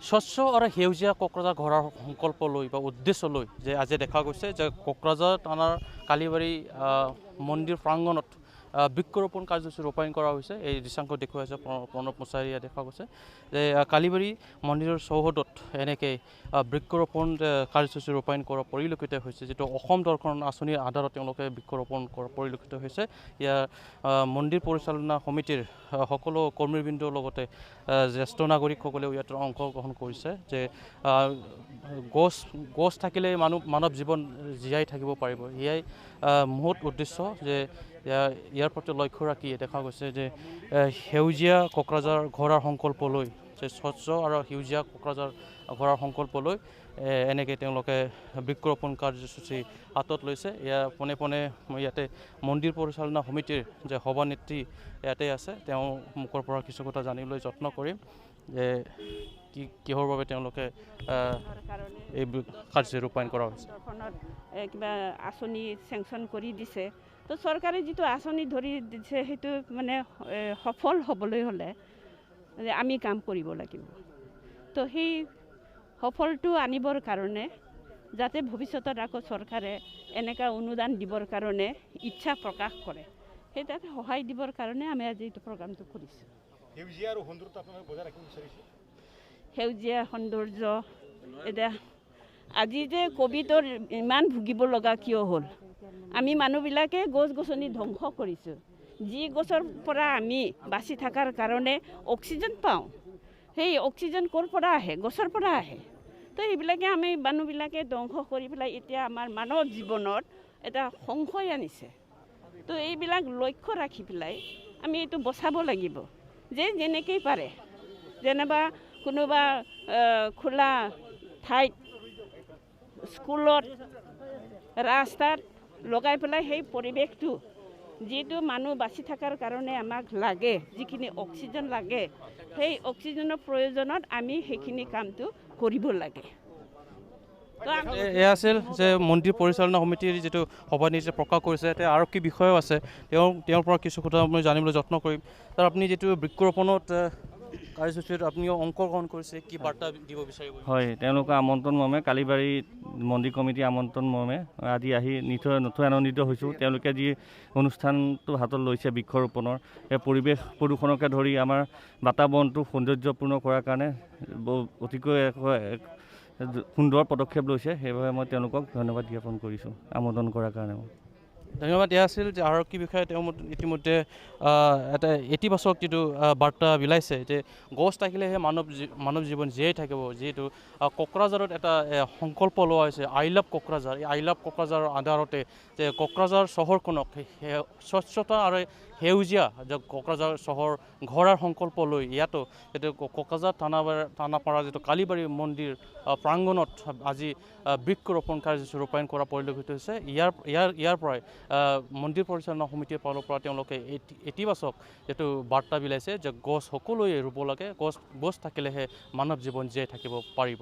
স্বচ্ছ আৰু সেউজীয়া কোকৰাঝাৰ গঢ়াৰ সংকল্প লৈ বা উদ্দেশ্য লৈ যে আজি দেখা গৈছে যে কোকৰাঝাৰ থানাৰ কালিবাৰী মন্দিৰ প্ৰাংগণত বৃক্ষৰোপণ কাৰ্যসূচী ৰূপায়ণ কৰা হৈছে। এই দৃশ্যাংশ দেখুৱাইছে প্ৰণৱ মুছাৰীয়ে দেখা গৈছে যে কালিবাৰী মন্দিৰৰ চৌহদত এনেকৈ বৃক্ষৰোপণ কাৰ্যসূচী ৰূপায়ণ কৰা পৰিলক্ষিত হৈছে, যিটো অসম দৰ্শন আঁচনিৰ আধাৰত তেওঁলোকে বৃক্ষৰোপণ কৰা পৰিলক্ষিত হৈছে। ইয়াৰ মন্দিৰ পৰিচালনা সমিতিৰ সকলো কৰ্মীবৃন্দৰ লগতে জ্যেষ্ঠ নাগৰিকসকলেও ইয়াত অংশগ্ৰহণ কৰিছে যে গছ থাকিলেই মানৱ জীৱন জীয়াই থাকিব পাৰিব। এয়াই মূল উদ্দেশ্য যে ইয়াৰ প্ৰতি লক্ষ্য ৰাখি দেখা গৈছে যে সেউজীয়া কোকৰাঝাৰ গঢ়াৰ সংকল্প লৈ যে স্বচ্ছ আৰু সেউজীয়া কোকৰাঝাৰ গঢ়াৰ সংকল্প লৈ এনেকৈ তেওঁলোকে বৃক্ষৰোপণ কাৰ্যসূচী হাতত লৈছে। পোনে পোনে ইয়াতে মন্দিৰ পৰিচালনা সমিতিৰ যে সভানেত্ৰী ইয়াতে আছে, তেওঁ মুখৰ পৰা কিছু কথা জানিবলৈ যত্ন কৰিম যে কিহৰ বাবে তেওঁলোকে এই কাৰ্যসূচী ৰূপায়ণ কৰা হৈছে। কিবা আঁচনি চেংচন কৰি দিছে, তো চৰকাৰে যিটো আঁচনি ধৰি দিছে সেইটো মানে সফল হ'বলৈ হ'লে আমি কাম কৰিব লাগিব। তো সেই সফলটো আনিবৰ কাৰণে যাতে ভৱিষ্যতত আকৌ চৰকাৰে এনেকুৱা অনুদান দিবৰ কাৰণে ইচ্ছা প্ৰকাশ কৰে, সেই তাতে সহায় দিবৰ কাৰণে আমি আজি এইটো প্ৰগ্ৰামটো কৰিছোঁ। সেউজীয়া আৰু সৌন্দৰ্য আপোনালোকে বজাই ৰাখিব বিচাৰিছে। সেউজীয়া সৌন্দৰ্য এতিয়া আজি যে ক'ভিডৰ ইমান ভুগিব লগা কিয় হ'ল? আমি মানুহবিলাকে গছ গছনি ধ্বংস কৰিছোঁ। যি গছৰ পৰা আমি বাচি থকাৰ কাৰণে অক্সিজেন পাওঁ, সেই অক্সিজেন ক'ৰ পৰা আহে? গছৰ পৰা আহে। তো সেইবিলাকে আমি মানুহবিলাকে ধ্বংস কৰি পেলাই এতিয়া আমাৰ মানৱ জীৱনত এটা সংশয় আনিছে। তো এইবিলাক লক্ষ্য ৰাখি পেলাই আমি এইটো বচাব লাগিব যে যেনেকেই পাৰে, যেনিবা কোনোবা খোলা ঠাইত স্কুলত ৰাস্তাত লগাই পেলাই সেই পৰিৱেশটো যিটো মানুহ বাচি থকাৰ কাৰণে আমাক লাগে, যিখিনি অক্সিজেন লাগে, সেই অক্সিজেনৰ প্ৰয়োজনত আমি সেইখিনি কামটো কৰিব লাগে। এয়া আছিল যে মন্দিৰ পৰিচালনা সমিতিৰ যিটো সভানেত্ৰীয়ে প্ৰকাশ কৰিছে। এতিয়া আৰু কি বিষয়ও আছে তেওঁৰ পৰা কিছু কথা মই জানিবলৈ যত্ন কৰিম। তাৰ আপুনি যিটো বৃক্ষৰোপণত কাৰ্যসূচীত আপুনিও অংশগ্ৰহণ কৰিছে, কি বাৰ্তা দিব বিচাৰিব? হয়, তেওঁলোকৰ আমন্ত্ৰণ মৰ্মে কালিবাৰী মন্দিৰ কমিটিৰ আমন্ত্ৰণ মৰ্মে আজি আহি নথৈ আনন্দিত হৈছোঁ। তেওঁলোকে যি অনুষ্ঠানটো হাতত লৈছে বৃক্ষৰোপণৰ, এই পৰিৱেশ প্ৰদূষণকে ধৰি আমাৰ বাতাবৰণটো সৌন্দৰ্যপূৰ্ণ কৰাৰ কাৰণে অতিকৈ সুন্দৰ পদক্ষেপ লৈছে। সেইবাবে মই তেওঁলোকক ধন্যবাদ জ্ঞাপন কৰিছোঁ আমন্ত্ৰণ কৰাৰ কাৰণে। ধন্যবাদ। এয়া আছিল যে আৰক্ষী বিষয়ে তেওঁ ইতিমধ্যে এটা ইতিবাচক যিটো বাৰ্তা বিলাইছে যে গছ থাকিলেহে মানৱ জীৱন জীয়াই থাকিব। যিহেতু কোকৰাঝাৰত এটা সংকল্প লোৱা হৈছে আই লাভ কোকৰাঝাৰ। এই আই লাভ কোকৰাঝাৰৰ আধাৰতে যে কোকৰাঝাৰ চহৰখনক স্বচ্ছতা আৰু সেউজীয়া যে কোকৰাঝাৰ চহৰ গঢ়াৰ সংকল্প লৈ ইয়াতো যিটো কোকৰাঝাৰ থানাপাৰা যিটো কালিবাৰী মন্দিৰ প্ৰাংগণত আজি বৃক্ষৰোপণ কাৰ্যসূচী ৰূপায়ণ কৰা পৰিলক্ষিত হৈছে। ইয়াৰ পৰাই মন্দিৰ পৰিচালনা সমিতিৰ ফালৰ পৰা তেওঁলোকে ইতিবাচক যিটো বাৰ্তা বিলাইছে যে গছ সকলোৱে ৰুব লাগে, গছ থাকিলেহে মানৱ জীৱন জীয়াই থাকিব পাৰিব।